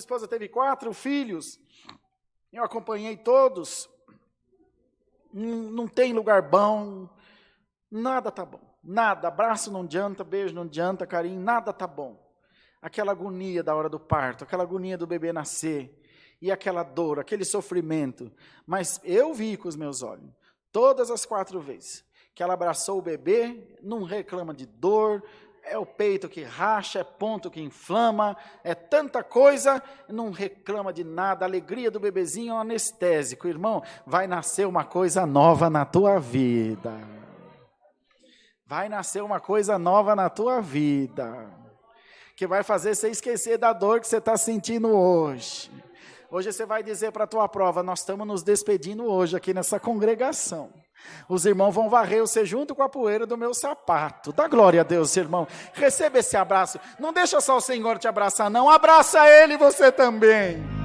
esposa teve 4 filhos, eu acompanhei todos, não tem lugar bom, nada tá bom, nada, abraço não adianta, beijo não adianta, carinho, nada tá bom. Aquela agonia da hora do parto, aquela agonia do bebê nascer, e aquela dor, aquele sofrimento, mas eu vi com os meus olhos, todas as 4 vezes, que ela abraçou o bebê, não reclama de dor, é o peito que racha, é ponto que inflama, é tanta coisa, não reclama de nada, a alegria do bebezinho é um anestésico, irmão, vai nascer uma coisa nova na tua vida, vai nascer uma coisa nova na tua vida, que vai fazer você esquecer da dor que você está sentindo hoje. Hoje você vai dizer para a tua prova, nós estamos nos despedindo hoje aqui nessa congregação. Os irmãos vão varrer você junto com a poeira do meu sapato. Dá glória a Deus, irmão. Receba esse abraço. Não deixa só o Senhor te abraçar, não. Abraça Ele você também.